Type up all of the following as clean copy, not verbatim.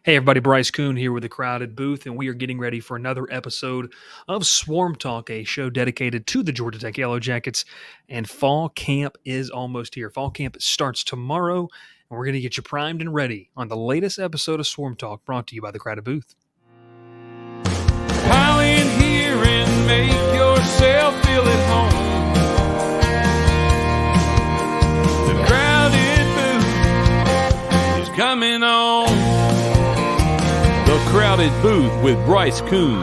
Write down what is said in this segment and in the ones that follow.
Hey everybody, Bryce Koon here with the Crowded Booth, and we are getting ready for another episode of Swarm Talk, a show dedicated to the Georgia Tech Yellow Jackets. And fall camp is almost here. Fall camp starts tomorrow, and we're going to get you primed and ready on the latest episode of Swarm Talk, brought to you by the Crowded Booth. Pile in here and make yourself feel at home. The Crowded Booth is coming on. The Crowded Booth with Bryce Koon.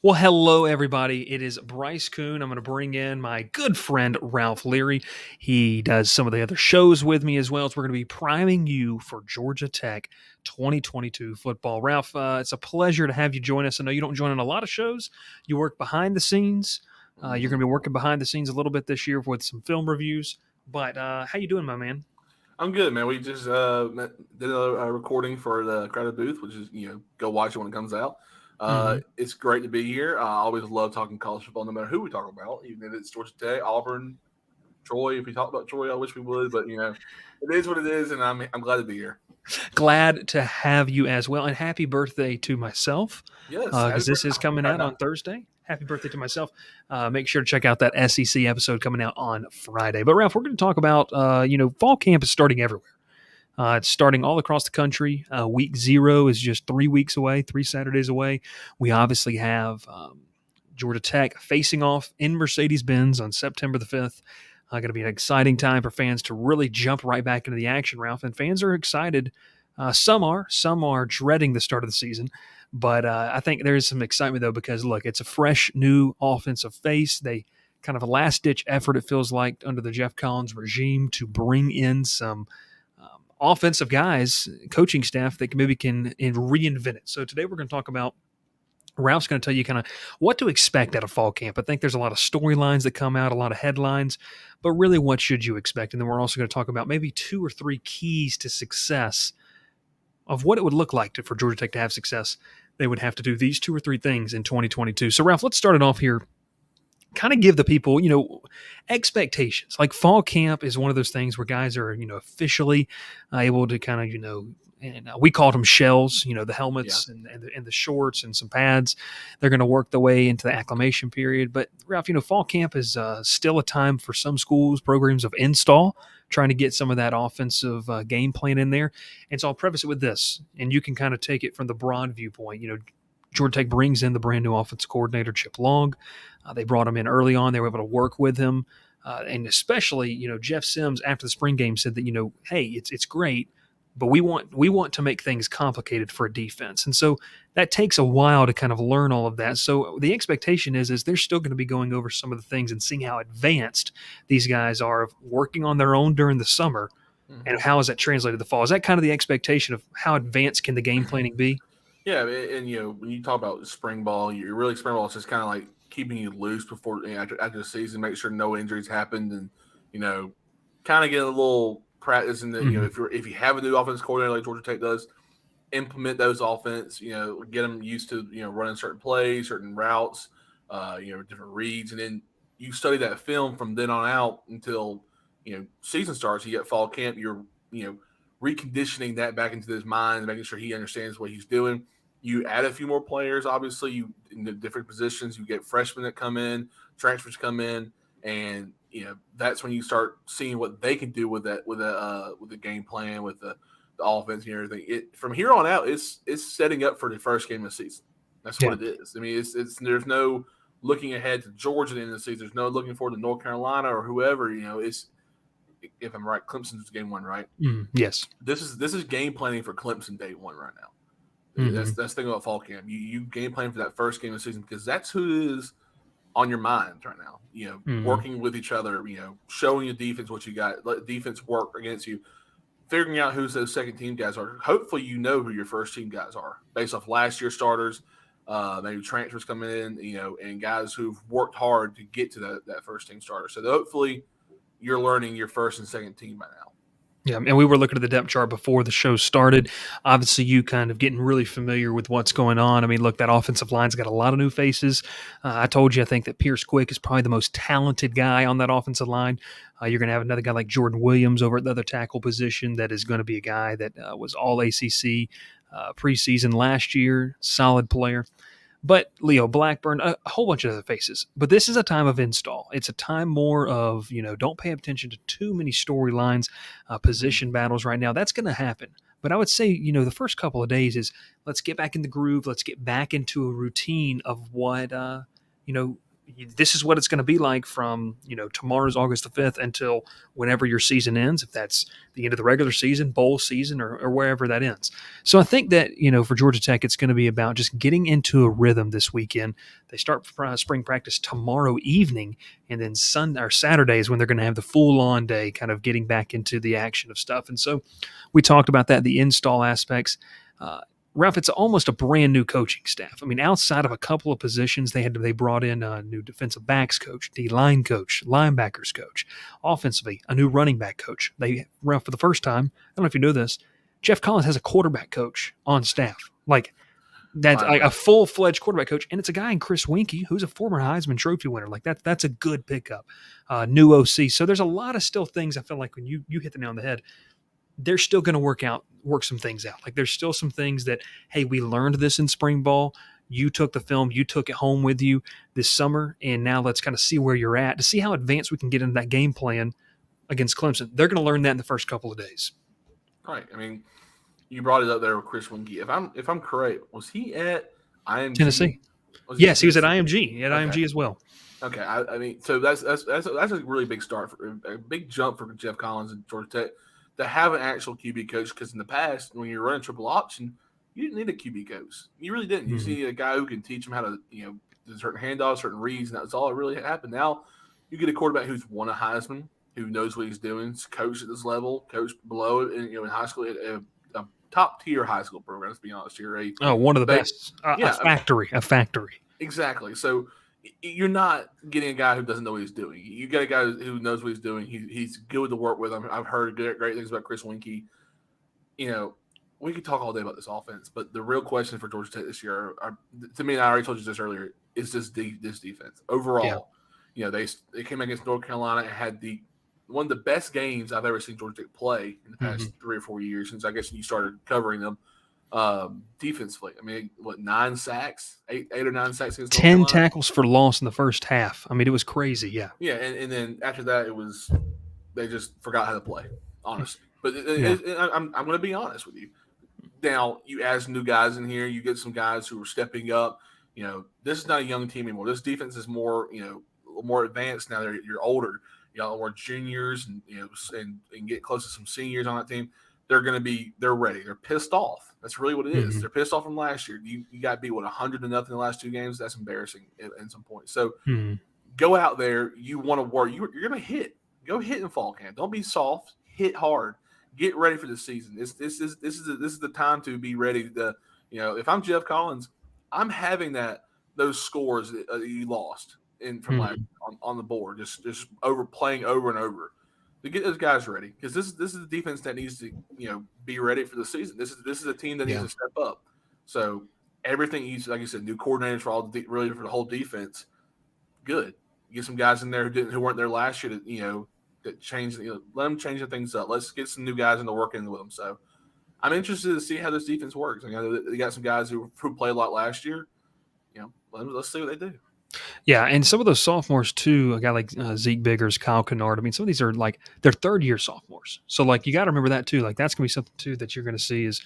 Well, hello, everybody. It is Bryce Koon. I'm going to bring in my good friend, Ralph Leary. He does some of the other shows with me as well. So we're going to be priming you for Georgia Tech 2022 football. Ralph, it's a pleasure to have you join us. I know you don't join on a lot of shows. You work behind the scenes. You're going to be working behind the scenes a little bit this year with some film reviews. But how you doing, my man? I'm good, man. We just did a recording for the Crowded Booth, which is, go watch it when it comes out. It's great to be here. I always love talking college football, no matter who we talk about, even if it's Georgia Tech, Auburn, Troy. If we talk about Troy, I wish we would, but it is what it is, and I'm glad to be here. Glad to have you as well, and happy birthday to myself. Yes, because this is coming out on Thursday. Happy birthday to myself. Make sure to check out that SEC episode coming out on Friday. But Ralph, we're going to talk about, fall camp is starting everywhere. It's starting all across the country. Week 0 is just 3 weeks away, 3 Saturdays away. We obviously have Georgia Tech facing off in Mercedes-Benz on September the 5th. Going to be an exciting time for fans to really jump right back into the action, Ralph. And fans are excited. Some are dreading the start of the season. But I think there is some excitement, though, because, look, it's a fresh, new offensive face. They kind of a last-ditch effort, it feels like, under the Jeff Collins regime to bring in some offensive guys, coaching staff that maybe can reinvent it. So today we're going to talk about, Ralph's going to tell you kind of what to expect out of fall camp. I think there's a lot of storylines that come out, a lot of headlines, but really what should you expect? And then we're also going to talk about maybe 2 or 3 keys to success of what it would look like for Georgia Tech to have success. They would have to do these 2 or 3 things in 2022. So, Ralph, let's start it off here. Kind of give the people, expectations. Like fall camp is one of those things where guys are, officially able to kind of, and we called them shells, the helmets and the shorts and some pads. They're going to work their way into the acclimation period. But, Ralph, fall camp is still a time for some schools, programs of install, trying to get some of that offensive game plan in there. And so I'll preface it with this, and you can kind of take it from the broad viewpoint. Georgia Tech brings in the brand new offensive coordinator, Chip Long. They brought him in early on. They were able to work with him. And especially, Jeff Sims after the spring game said that, hey, it's great, but we want to make things complicated for a defense. And so that takes a while to kind of learn all of that. So the expectation is they're still going to be going over some of the things and seeing how advanced these guys are of working on their own during the summer. Mm-hmm. And how is that translated to the fall? Is that kind of the expectation of how advanced can the game planning be? Yeah, and when you talk about spring ball, spring ball is just kind of like keeping you loose before after the season, make sure no injuries happened, and kind of get a little practice. And if you have a new offense coordinator like Georgia Tech does, implement those offense. Get them used to running certain plays, certain routes, different reads, and then you study that film from then on out until season starts. You get fall camp. You're reconditioning that back into his mind, making sure he understands what he's doing. You add a few more players, obviously. You in the different positions. You get freshmen that come in, transfers come in, and that's when you start seeing what they can do with the game plan, with the offense and everything. From here on out, it's setting up for the first game of the season. That's what it is. I mean, it's there's no looking ahead to Georgia at the end of the season. There's no looking forward to North Carolina or whoever. It's, if I'm right, Clemson's game 1, right? Yes. This is game planning for Clemson day 1 right now. Mm-hmm. That's the thing about fall camp. You game plan for that first game of the season because that's who is on your mind right now. Working with each other. Showing your defense what you got. Let defense work against you. Figuring out who those second team guys are. Hopefully, who your first team guys are based off last year's starters. Maybe transfers coming in. And guys who've worked hard to get to that first team starter. So hopefully, you're learning your first and second team by now. Yeah, and we were looking at the depth chart before the show started. Obviously, you kind of getting really familiar with what's going on. I mean, look, that offensive line's got a lot of new faces. I told you, I think that Pierce Quick is probably the most talented guy on that offensive line. You're going to have another guy like Jordan Williams over at the other tackle position that is going to be a guy that was all ACC preseason last year, solid player. But Leo Blackburn, a whole bunch of other faces. But this is a time of install. It's a time more of, don't pay attention to too many storylines, position battles right now. That's going to happen. But I would say, the first couple of days is let's get back in the groove. Let's get back into a routine of what, this is what it's going to be like from, tomorrow's August the 5th until whenever your season ends, if that's the end of the regular season, bowl season, or wherever that ends. So I think that, for Georgia Tech, it's going to be about just getting into a rhythm this weekend. They start spring practice tomorrow evening, and then Sunday or Saturday is when they're going to have the full-on day, kind of getting back into the action of stuff. And so we talked about that, the install aspects. Ralph, it's almost a brand new coaching staff. I mean, outside of a couple of positions, they brought in a new defensive backs coach, D-line coach, linebackers coach, offensively, a new running back coach. Ralph, for the first time, I don't know if you know this, Jeff Collins has a quarterback coach on staff. Like, that's like a full-fledged quarterback coach, and it's a guy in Chris Winkie, who's a former Heisman Trophy winner. Like, that's a good pickup. New OC. So there's a lot of still things I feel like when you hit the nail on the head, they're still going to work some things out. Like there's still some things that, hey, we learned this in spring ball. You took the film, you took it home with you this summer, and now let's kind of see where you're at to see how advanced we can get into that game plan against Clemson. They're going to learn that in the first couple of days. Right. I mean, you brought it up there with Chris Winkie. If I'm correct, was he at IMG? Tennessee? Yes, he was at IMG. He had IMG as well. Okay. I mean, so that's a really big start, a big jump for Jeff Collins and Georgia Tech to have an actual QB coach, because in the past, when you're running triple option, you didn't need a QB coach. You really didn't. You see a guy who can teach them how to, do certain handoffs, certain reads, and that's all that really happened. Now you get a quarterback who's won a Heisman, who knows what he's doing, coached at this level, coached below it, and in high school, a top tier high school program. Let's be honest here. One of the best. A factory. Exactly. So you're not getting a guy who doesn't know what he's doing. You get a guy who knows what he's doing. He's good to work with. I've heard great things about Chris Winkie. We could talk all day about this offense, but the real question for Georgia Tech this year, to me, and I already told you this earlier, is this defense overall. Yeah. They came against North Carolina and had one of the best games I've ever seen Georgia Tech play in the past 3 or 4 years since I guess you started covering them. Defensively, I mean, 9 sacks, 8 or 9 sacks against 10 tackles for loss in the first half. I mean, it was crazy. Yeah, and then after that, they just forgot how to play, honestly. But I'm going to be honest with you. Now you add some new guys in here, you get some guys who are stepping up. This is not a young team anymore. This defense is more more advanced now. You're older, more juniors, and and get close to some seniors on that team. They're ready. They're pissed off. That's really what it is. They're pissed off from last year. You got beat 100-0 in the last 2 games. That's embarrassing at some point. So go out there. You want to work. You're going to hit. Go hit in fall camp. Don't be soft. Hit hard. Get ready for the season. This is the time to be ready. If I'm Jeff Collins, I'm having those scores that you lost from on the board, just playing over and over, to get those guys ready, because this is the defense that needs to be ready for the season. This is a team that needs to step up. So everything like you said, new coordinators for really for the whole defense. Good. Get some guys in there who weren't there last year that changed. Let them change the things up. Let's get some new guys into working with them. So I'm interested to see how this defense works. They got some guys who played a lot last year. Let's see what they do. Yeah, and some of those sophomores too, a guy like Zeke Biggers, Kyle Kennard. I mean, some of these are like they're third-year sophomores. So like you got to remember that too. Like that's going to be something too that you're going to see is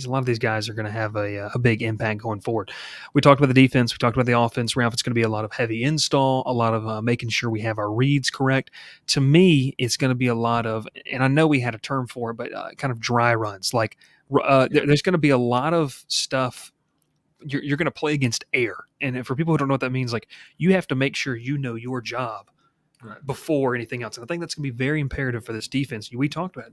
a lot of these guys are going to have a big impact going forward. We talked about the defense. We talked about the offense. Ralph, it's going to be a lot of heavy install, a lot of making sure we have our reads correct. To me, it's going to be a lot of, and I know we had a term for it, but kind of dry runs. Like there's going to be a lot of stuff. You're going to play against air. And for people who don't know what that means, like you have to make sure you know your job before anything else. And I think that's going to be very imperative for this defense. We talked about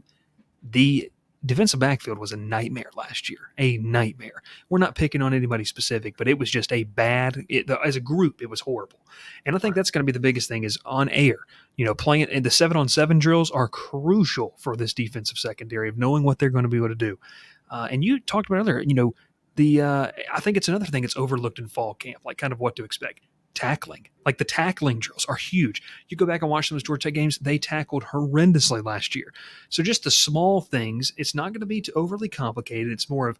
the defensive backfield was a nightmare last year, a nightmare. We're not picking on anybody specific, but it was just a bad. As a group, it was horrible, and I think that's going to be the biggest thing is on air. Playing and the 7-on-7 drills are crucial for this defensive secondary of knowing what they're going to be able to do. And you talked about earlier, I think it's another thing that's overlooked in fall camp, like kind of what to expect. Tackling. Like the tackling drills are huge. You go back and watch those Georgia Tech games, they tackled horrendously last year. So just the small things, it's not going to be too overly complicated. It's more of,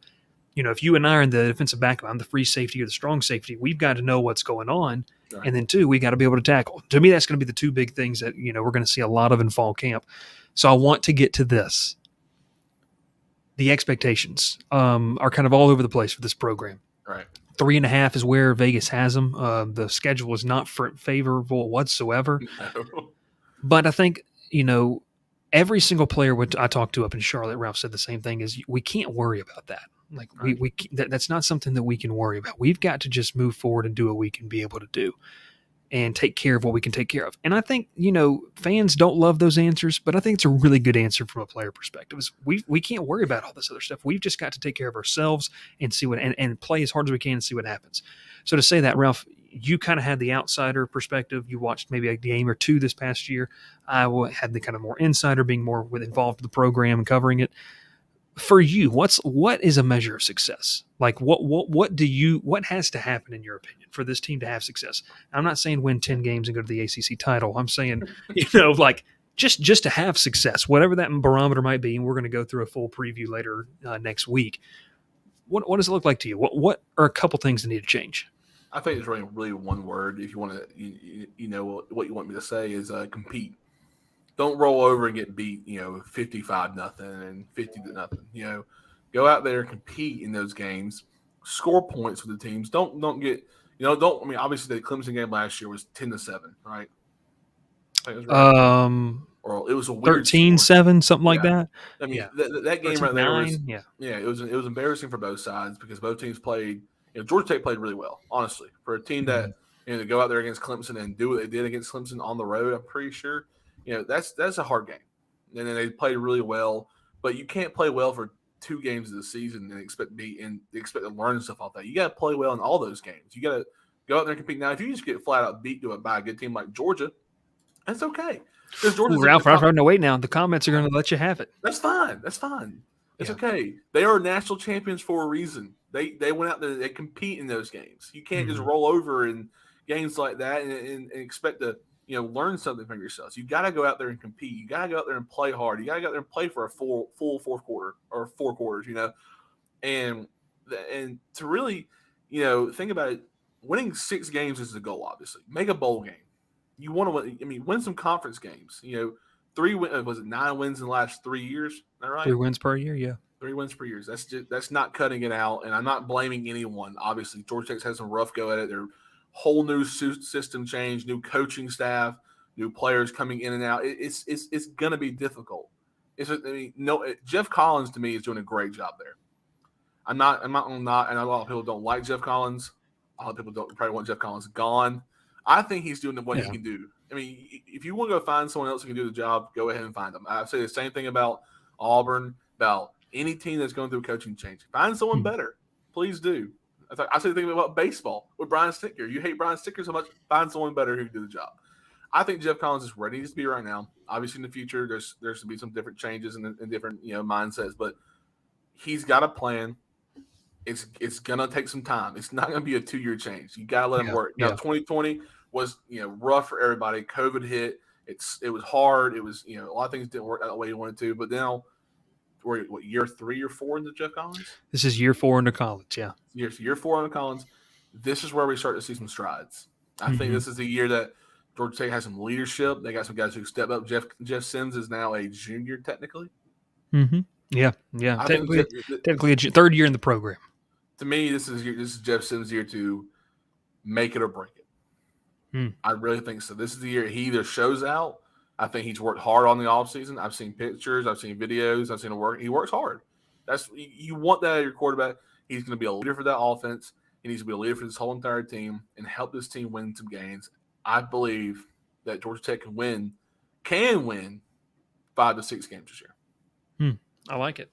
if you and I are in the defensive back, I'm the free safety or the strong safety, we've got to know what's going on. Right. And then two, we got to be able to tackle. To me, that's going to be the two big things that, we're going to see a lot of in fall camp. So I want to get to this. The expectations are kind of all over the place for this program. Right. 3.5 is where Vegas has them. The schedule is not favorable whatsoever. No. But I think, every single player I talked to up in Charlotte, Ralph said the same thing, is we can't worry about that. Like right. That's not something that we can worry about. We've got to just move forward and do what we can be able to do and take care of what we can take care of. And I think, fans don't love those answers, but I think it's a really good answer from a player perspective. Is we can't worry about all this other stuff. We've just got to take care of ourselves and see and play as hard as we can and see what happens. So to say that, Ralph, you kind of had the outsider perspective. You watched maybe a game or two this past year. I had the kind of more insider, being more involved in the program and covering it. For you, what is a measure of success? Like what has to happen in your opinion for this team to have success? I'm not saying win 10 games and go to the ACC title. I'm saying, like just to have success, whatever that barometer might be. And we're going to go through a full preview later next week. What does it look like to you? What are a couple things that need to change? I think it's really one word. If you want to, what you want me to say is compete. Don't roll over and get beat, 55-0 and 50-0. Go out there and compete in those games. Score points for the teams. Don't get, obviously the Clemson game last year was 10-7, right? I think it was right. Or it was a weird 13-7, something like that. I mean, that game right there was, it was embarrassing for both sides because both teams played. Georgia Tech played really well, honestly, for a team that to go out there against Clemson and do what they did against Clemson on the road. I'm pretty sure. That's a hard game. And then they played really well, but you can't play well for 2 games of the season and expect to learn stuff off that. You got to play well in all those games. You got to go out there and compete. Now, if you just get flat out beat by a good team like Georgia, that's okay. Because Ralph, no, wait now. The comments are going to let you have it. That's fine. It's okay. They are national champions for a reason. They went out there. They compete in those games. You can't just roll over in games like that and expect to learn something from yourselves. You got to go out there and compete. You got to go out there and play hard. You got to go out there and play for a full fourth quarter or 4 quarters. And to really think about it. Winning 6 games is the goal. Obviously, make a bowl game. You want to win. I mean, win some conference games. 9 wins in the last 3 years? Is that right? 3 wins per year, yeah. 3 wins per year. That's not cutting it out, and I'm not blaming anyone. Obviously, Georgia Tech's had some rough go at it. Their whole new system change, new coaching staff, new players coming in and out. It's going to be difficult. Jeff Collins to me is doing a great job there. I'm not, and a lot of people don't like Jeff Collins. A lot of people probably want Jeff Collins gone. I think he's doing what he can do. I mean, if you want to go find someone else who can do the job, go ahead and find them. I say the same thing about Auburn, about any team that's going through a coaching change. Find someone better. Please do. I say the thing about baseball with Brian Sticker. You hate Brian Sticker so much, find someone better who can do the job. I think Jeff Collins is where he needs to be right now. Obviously, in the future, there's going to be some different changes and different mindsets, but he's got a plan. It's going to take some time. It's not going to be a 2-year change. You got to let him work. Now, 2020 was rough for everybody. COVID hit. It was hard. It was a lot of things didn't work out the way you wanted to. But now we're year 3 or 4 into Jeff Collins? This is year 4 into college. Yeah, year 4 into Collins. This is where we start to see some strides. I think this is the year that Georgia Tech has some leadership. They got some guys who step up. Jeff Sims is now a junior technically. Yeah. Technically a 3rd year in the program. To me, this is Jeff Sims' year to make it or break it. I really think so. This is the year he either shows out. I think he's worked hard on the offseason. I've seen pictures. I've seen videos. I've seen him work. He works hard. You want that out of your quarterback. He's going to be a leader for that offense. He needs to be a leader for this whole entire team and help this team win some games. I believe that Georgia Tech can win 5 to 6 games this year. I like it.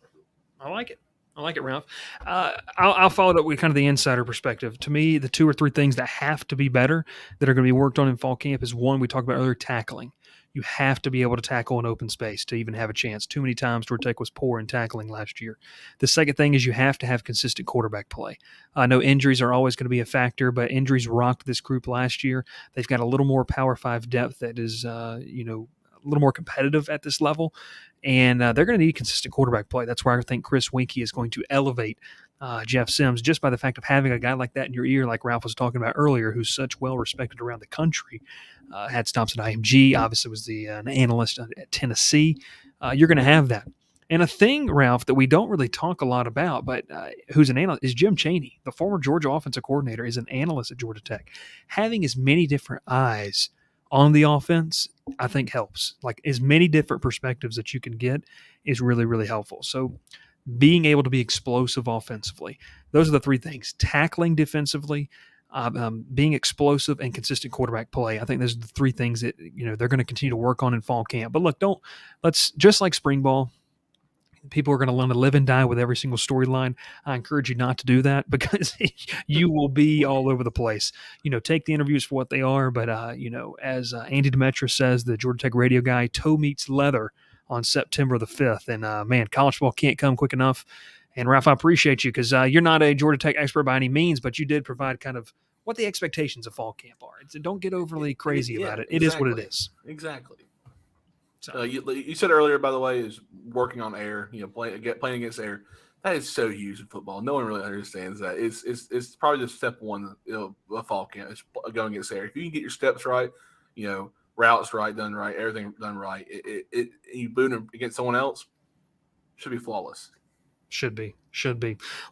I like it. I like it, Ralph. I'll follow it up with kind of the insider perspective. To me, the 2 or 3 things that have to be better that are going to be worked on in fall camp is one, we talked about earlier, tackling. You have to be able to tackle in open space to even have a chance. Too many times Georgia Tech was poor in tackling last year. The second thing is you have to have consistent quarterback play. I know injuries are always going to be a factor, but injuries rocked this group last year. They've got a little more Power 5 depth that is, a little more competitive at this level. And they're going to need consistent quarterback play. That's where I think Chris Winkie is going to elevate Jeff Sims just by the fact of having a guy like that in your ear, like Ralph was talking about earlier, who's such well respected around the country. Had stops at IMG, obviously was an analyst at Tennessee. You're going to have that. And a thing, Ralph, that we don't really talk a lot about, but who's an analyst, is Jim Chaney, the former Georgia offensive coordinator, is an analyst at Georgia Tech. Having as many different eyes on the offense, I think helps. Like as many different perspectives that you can get is really, really helpful. So being able to be explosive offensively, those are the 3 things: tackling defensively, being explosive, and consistent quarterback play. I think those are the 3 things that they're going to continue to work on in fall camp. But look, let's just like spring ball. People are going to learn to live and die with every single storyline. I encourage you not to do that because you will be all over the place. Take the interviews for what they are. But, as Andy Demetrius says, the Georgia Tech radio guy, toe meets leather on September the 5th. And, man, college football can't come quick enough. And, Ralph, I appreciate you because you're not a Georgia Tech expert by any means, but you did provide kind of what the expectations of fall camp are. So don't get overly crazy about it. It is what it is. Exactly. So. You said earlier, by the way, is working on air. Playing against air. That is so huge in football. No one really understands that. It's probably just step one of fall camp. It's going against air. If you can get your steps right, routes right, done right, everything done right, you boot them against someone else, should be flawless. Should be.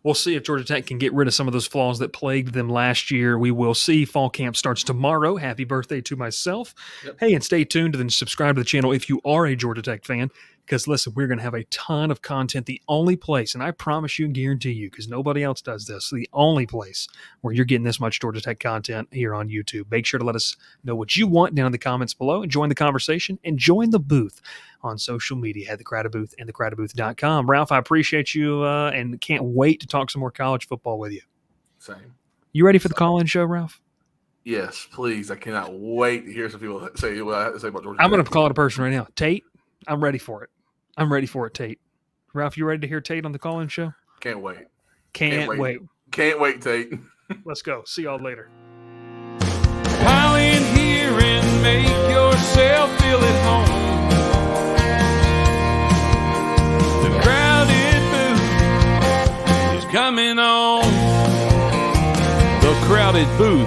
We'll see if Georgia Tech can get rid of some of those flaws that plagued them last year. We will see. Fall camp starts tomorrow. Happy birthday to myself. Yep. Hey, and stay tuned and subscribe to the channel if you are a Georgia Tech fan. Because, listen, we're going to have a ton of content. The only place, and I promise you and guarantee you, because nobody else does this, the only place where you're getting this much Georgia Tech content here on YouTube. Make sure to let us know what you want down in the comments below and join the conversation and join the booth on social media at The Crowded Booth and thecrowdedbooth.com. Ralph, I appreciate you and can't wait to talk some more college football with you. Same. You ready for the call-in show, Ralph? Yes, please. I cannot wait to hear some people say what I have to say about Georgia Tech. I'm going to call it a person right now. Tate, I'm ready for it. Tate. Ralph, you ready to hear Tate on the call-in show? Can't wait. Can't wait. Can't wait, Tate. Let's go. See y'all later. Pile in here and make yourself feel at home. The crowded booth is coming on. The Crowded Booth.